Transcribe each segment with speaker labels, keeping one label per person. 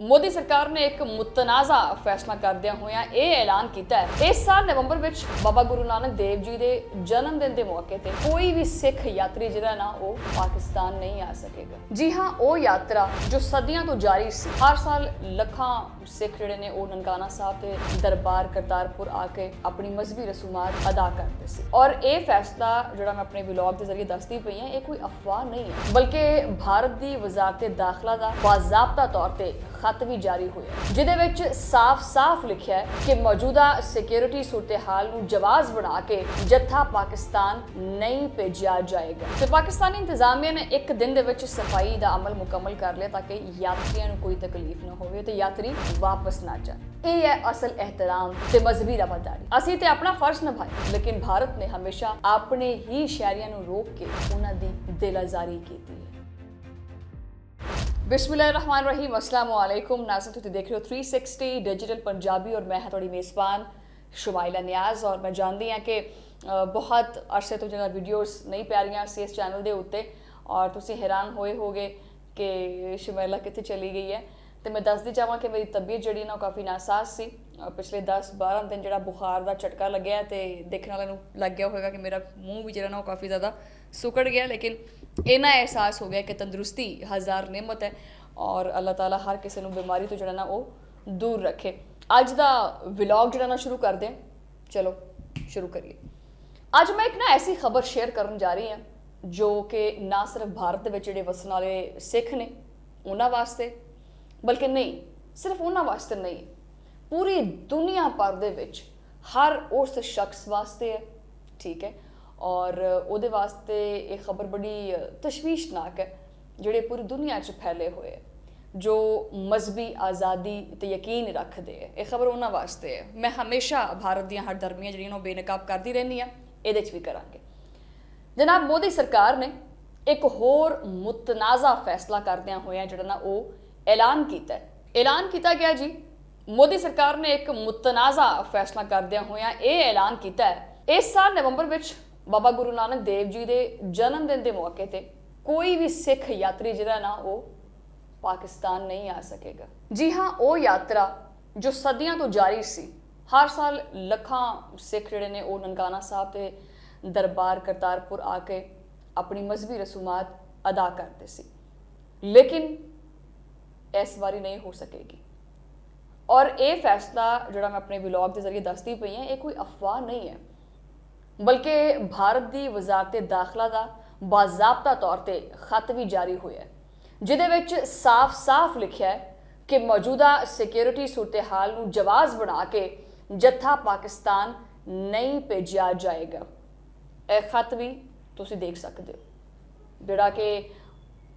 Speaker 1: ਮੋਦੀ ਸਰਕਾਰ ਨੇ ਇੱਕ ਮੁਤਨਾਜ਼ਾ ਫੈਸਲਾ ਕਰਦਿਆਂ ਹੋਇਆਂ ਇਹ ਐਲਾਨ ਕੀਤਾ ਹੈ ਇਸ ਸਾਲ ਨਵੰਬਰ ਵਿੱਚ ਬਾਬਾ ਗੁਰੂ ਨਾਨਕ ਦੇਵ ਜੀ ਦੇ ਜਨਮ ਦਿਨ ਦੇ ਮੌਕੇ ਤੇ ਕੋਈ ਵੀ ਸਿੱਖ ਯਾਤਰੀ ਜਿਹੜਾ ਨਾ ਉਹ ਪਾਕਿਸਤਾਨ ਨਹੀਂ ਆ ਸਕੇਗਾ। ਜੀ ਹਾਂ, ਉਹ ਯਾਤਰਾ ਜੋ ਸਦੀਆਂ ਤੋਂ ਜਾਰੀ ਸੀ। ਹਰ ਸਾਲ ਲੱਖਾਂ ਸਿੱਖ ਜਿਹੜੇ ਨੇ ਉਹ ਨਨਕਾਣਾ ਸਾਹਿਬ ਤੇ ਦਰਬਾਰ ਕਰਤਾਰਪੁਰ ਆ ਕੇ ਆਪਣੀ ਮਜ਼ਹਬੀ ਰਸੂਮਾਤ ਅਦਾ ਕਰਦੇ ਸੀ। ਔਰ ਇਹ ਫੈਸਲਾ ਜਿਹੜਾ ਮੈਂ ਆਪਣੇ ਵਲੌਗ ਦੇ ਜ਼ਰੀਏ ਦੱਸਦੀ ਪਈ ਹਾਂ, ਇਹ ਕੋਈ ਅਫਵਾਹ ਨਹੀਂ ਹੈ, ਬਲਕਿ ਭਾਰਤ ਦੀ ਵਜ਼ਾਰਤ ਦਾਖਲਾ ਦਾ ਬਾਜ਼ਾਬਤਾ ਤੌਰ ਤੇ खत भी जारी होया जिहदे विच साफ लिखिया है कि मौजूदा सिक्योरिटी सूरत-ए-हाल नूं जवाज़ बना के जत्था पाकिस्तान नहीं भेजिया जाएगा। तो पाकिस्तानी इंतजामिया ने एक दिन दे विच सफाई दा अमल मुकम्मल कर लिया ताकि यात्रियों नूं कोई तकलीफ ना होवे ते यात्री वापस ना जाए। ये है असल एहतराम ते मजहबी रवादारी। असीं ते अपना फर्ज निभाया, लेकिन भारत ने हमेशा अपने ही शहरियां नूं रोक के उन्हां दी दिल आज़ारी कीती है। बिस्मिल्लाहिर्रहमानिर्रहीम, अस्सलाम वालेकुम नाज़रीन, तुसीं देख रहे हो 360 डिजिटल पंजाबी और मैं हाँ तुहाडी मेज़बान शुमाइला नियाज़। और मैं जानती हाँ कि बहुत अरसे तो जिन्हां वीडियोज़ नहीं पै रही सी इस चैनल के उत्ते और तुसीं हैरान होए होगे कि शुमाइला कित्थे चली गई है। तो मैं दसदी चाहां कि मेरी तबीयत जिहड़ी ना काफ़ी नासाज सी। पिछले 10-12 दिन जिहड़ा बुखार का झटका लग्या तो देखने वाले नूं लग गया होगा कि मेरा मूँह भी जिहड़ा ना काफ़ी ज़्यादा सुकड़ गया, लेकिन इन्ना एहसास हो गया कि तंदुरुस्ती हज़ार नेमत है और अल्लाह ताला हर किसी नूं बीमारी तो जिहड़ा ना वो दूर रखे। अज दा व्लॉग जिहड़ा ना शुरू कर दें, चलो शुरू करिए। अज मैं एक ना ऐसी खबर शेयर करन जा रही हाँ जो कि ना सिर्फ भारत दे विच जिहड़े वसन वाले सिख ने उन्हां वास्ते, बल्कि नहीं सिर्फ उन्हां वास्ते नहीं, पूरी दुनिया भर दे विच हर उस शख्स वास्ते है, ठीक है। और उहदे वास्ते ये खबर बड़ी तशवीशनाक है जिहड़े पूरी दुनिया च फैले हुए है, जो मजहबी आज़ादी ते यकीन रखते हैं। ये खबर उन्हां वास्ते है। मैं हमेशा भारत दीयां हरदर्मियां जिहड़ियां बेनकाब करती रहनी हाँ, इहदे च भी करांगे। जनाब, मोदी सरकार ने एक होर मुतनाज़ा फैसला करदियां होइयां जिहड़ा ना वो ऐलान कीता है। ऐलान कीता गया जी, मोदी सरकार ने एक मुतनाज़ा फैसला करदियां होइयां ये ऐलान कीता है इस साल नवंबर विच बाबा गुरु नानक देव जी के जन्म दिन के मौके पर कोई भी सिख यात्री जिहड़ा ना वो पाकिस्तान नहीं आ सकेगा। जी हाँ, वो यात्रा जो सदियां तो जारी सी। हर साल लखां सिख जिहड़े ने वो ननकाना साहब ते दरबार करतारपुर आके अपनी मजहबी रसूमात अदा करते सी, लेकिन इस बारी नहीं हो सकेगी। और ये फैसला जिहड़ा मैं अपने व्लॉग के जरिए दसदी पई हाँ, ये कोई अफवाह नहीं है, बल्कि भारत की वजारत दाखला का बाजाबता तौर पर खत भी जारी होया जिहदे विच साफ लिखिया है कि मौजूदा सिक्योरिटी सूरत-ए-हाल नूं जवाज़ बना के जत्था पाकिस्तान नहीं भेजिया जाएगा। यह खत भी तुसीं देख सकते हो, जिहड़ा कि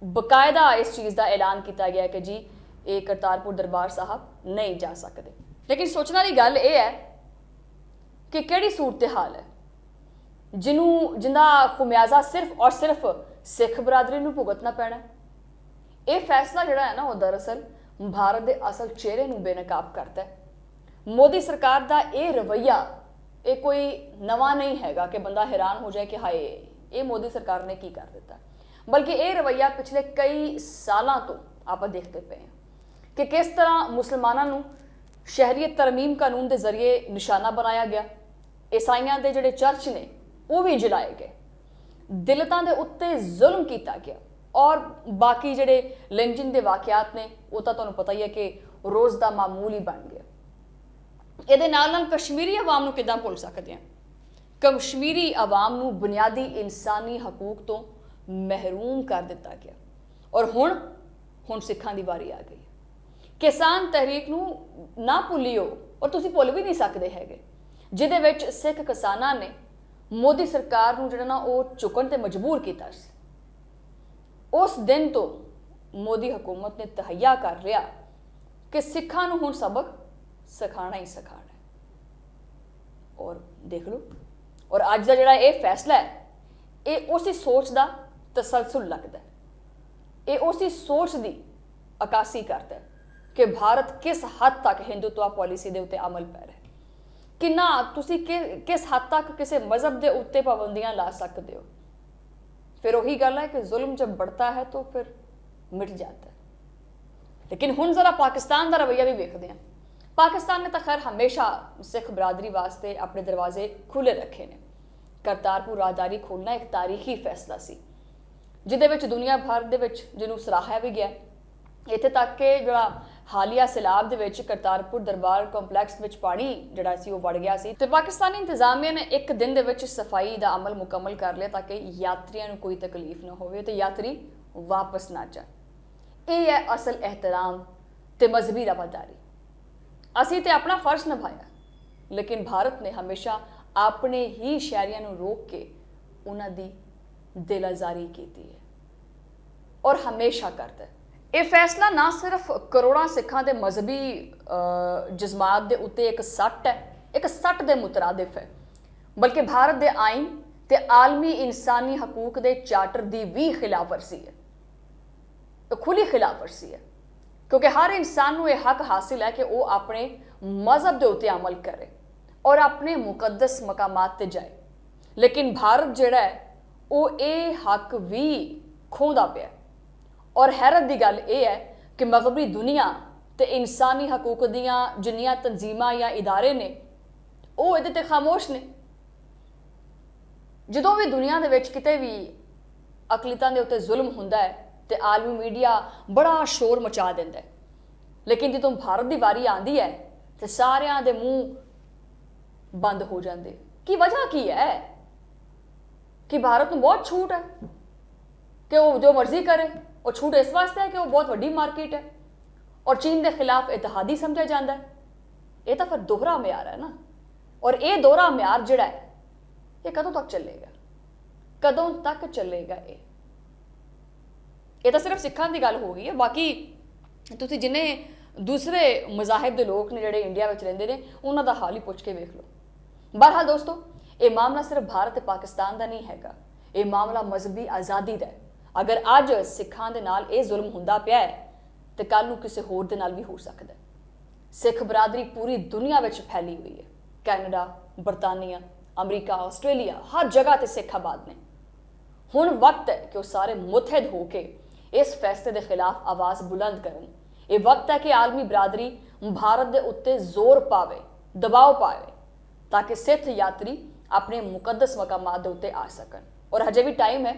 Speaker 1: बकायदा इस चीज़ का ऐलान किया गया कि जी ये करतारपुर दरबार साहब नहीं जा सकते। लेकिन सोचने वाली गल यह है कि किहड़ी सूरत-ए-हाल है जिन्दा खुमियाजा सिर्फ और सिर्फ सिख बरादरी नूं भुगतना पैना है। ये फैसला जिहड़ा है ना वो दरअसल भारत के असल चेहरे नूं बेनकाब करता है। मोदी सरकार का ये रवैया ये कोई नवा नहीं हैगा कि बंदा हैरान हो जाए कि हाय ये मोदी सरकार ने की कर दिता, बल्कि ये रवैया पिछले कई सालों तो आप देखते पे हैं कि किस तरह मुसलमानों नूं शहरीयत तरमीम कानून के जरिए निशाना बनाया गया। ईसाइयां दे जिहड़े चर्च ने वो भी जलाए गए, दिलतां दे उत्ते जुल्म किया गया और बाकी जिहड़े लिंचिंग के वाकयात ने वो तो तुहानूं पता ही है कि रोज़ का मामूल ही बन गया। इहदे नाल कश्मीरी आवाम नूं किदां भुल सकते हैं? कश्मीरी आवाम नूं बुनियादी इंसानी हकूक तो महरूम कर दिता गया और हुण सिखां दी वारी आ गई। किसान तहरीक नूं ना भुलियो और तुसीं भुल भी नहीं सकते हैगे, जिहदे विच सिख किसानां ने मोदी सरकार नूं जिहड़ा ना वो चुकण ते मजबूर कीता सी। उस दिन तो मोदी हुकूमत ने तहैया कर लिया कि सिखां नूं हुण सबक सिखाना ही सिखाना है। और देख लो, और अज का जिहड़ा ये फैसला है ये उसी सोच का तसलसल लगता है, ये उसी सोच की अकासी करता है कि भारत किस हद तक हिंदुत्व पॉलिसी के उत्ते अमल पै रहा है, कि ना तुसी किस हद तक किसी मजहब के उत्ते पाबंदियां ला सकते हो। फिर वही गल है कि जुल्म जब बढ़ता है तो फिर मिट जाता है। लेकिन हुण जरा पाकिस्तान का रवैया भी वेखते हैं। पाकिस्तान ने तो खैर हमेशा सिख बरादरी वास्ते अपने दरवाजे खुले रखे ने। करतारपुर राहदारी खोलना एक तारीखी फैसला सी जिहदे विच दुनिया भर दे विच जिन्हों सराहिया भी गया। इत्थे तक कि जिहड़ा हालिया सैलाब दे विच करतारपुर दरबार कंपलैक्स विच पानी जिहड़ा सी वो वड़ गया सी ते पाकिस्तानी इंतजामिया ने एक दिन दे विच सफाई दा अमल मुकम्मल कर लिया ताकि यात्रियों को कोई तकलीफ ना होवे ते यात्री वापस ना जाए। ये है असल एहतराम ते मजहबी रवादारी। असी ते अपना फर्ज निभाया, लेकिन भारत ने हमेशा अपने ही शहरियों को रोक के उन्हां दी दिल आजारी की है और हमेशा करता है। यह फैसला ना सिर्फ करोड़ों सिखां दे मजहबी जज्बात के उत्ते एक सट है, एक सट के मुतरादिफ है, बल्कि भारत के आइन ते आलमी इंसानी हकूक के चार्टर की भी खिलाफवर्जी है, खुली खिलाफवर्जी है। क्योंकि हर इंसान को यह हक हासिल है कि वह अपने मजहब के उत्ते अमल करे और अपने मुकद्दस मकामात ते जाए। लेकिन भारत जिहड़ा है वो ये हक भी खोंदा पिया और हैरत की गल यह है कि मगरबी दुनिया ते इंसानी हकूक दियां जिन्नियां तंजीमां या इदारे ने वो इहदे ते खामोश ने। जदों भी दुनिया दे विच किते भी अकलीतां दे उत्ते जुल्म हुंदा है ते आलमी मीडिया बड़ा शोर मचा दिंदा है, लेकिन जदों भारत की वारी आंदी है तो सारियां दे मूँह बंद हो जाते। की वजह की है कि भारत को बहुत छूट है कि वो जो मर्जी करे, और छूट इस वास्ते है कि वो बहुत वड्डी मार्केट है और चीन के खिलाफ इतिहादी समझा जाता है। ये तो फिर दोहरा म्यार है ना, और ये दोहरा म्यार जिहड़ा है ये कदों तक चलेगा, कदों तक चलेगा? ये तो सिर्फ सिखां की गल हो गई है। बाकी तुसीं जिन्हें दूसरे मज़ाहिब के लोग ने जिहड़े इंडिया में रहिंदे ने उन्हां दा हाल ही पुछ के वेख लो। बहरहाल दोस्तों, ये मामला सिर्फ भारत ते पाकिस्तान का नहीं हैगा, ये मामला मजहबी आज़ादी का है। अगर अज सिखां दे नाल ये जुल्म हुंदा पिया है तो कल नूं किसी होर दे नाल भी हो सकता है। सिख बरादरी पूरी दुनिया में फैली हुई है। कैनेडा, बरतानिया, अमरीका, आस्ट्रेलिया, हर जगह ते सिख आबाद ने। हुण वक्त है कि वो सारे मुतहद होके इस फैसले के खिलाफ आवाज़ बुलंद करन। ये वक्त है कि आलमी बरादरी भारत के उत्ते जोर पावे, दबाव पावे, ताकि सिख यात्री अपने मुकद्दस मकामात के उत्ते आ सकन। और हजे भी टाइम है,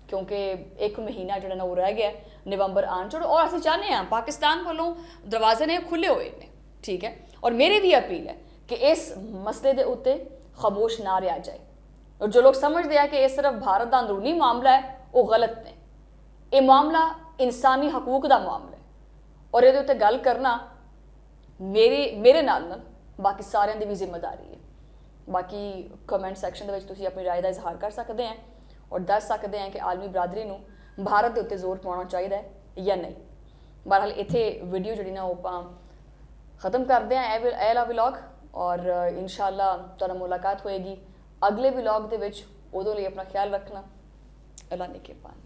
Speaker 1: क्योंकि एक महीना जो ना वो रह गया नवंबर आन च, और असं चाहते हैं पाकिस्तान वालों दरवाजे ने खुले हुए ने, ठीक है। और मेरी भी अपील है कि इस मसले के उत्ते खामोश ना रहा जाए, और जो लोग समझते हैं कि यह सिर्फ भारत का अंदरूनी मामला है वो गलत ने। यह मामला इंसानी हकूक का मामला है और ये उत्ते गल करना मेरे नाल बाकी सारिਆਂ ਦੀ भी जिम्मेदारी है। बाकी कमेंट सैक्शन ਦੇ ਵਿੱਚ ਤੁਸੀਂ अपनी राय का इजहार कर सकते हैं और दस सकते हैं कि आलमी बरादरी ਨੂੰ भारत के उत्ते जोर पाना चाहिए या नहीं। बहरहाल इत्थे वीडियो जी ना ਆਪਾਂ ख़त्म करते हैं ਇਹ वाला व्लॉग, और इंशाअल्लाह तुहानू मुलाकात होएगी अगले व्लॉग ਦੇ ਵਿੱਚ। उदों ਲਈ अपना ख्याल रखना। अल्लाह ने किरपान।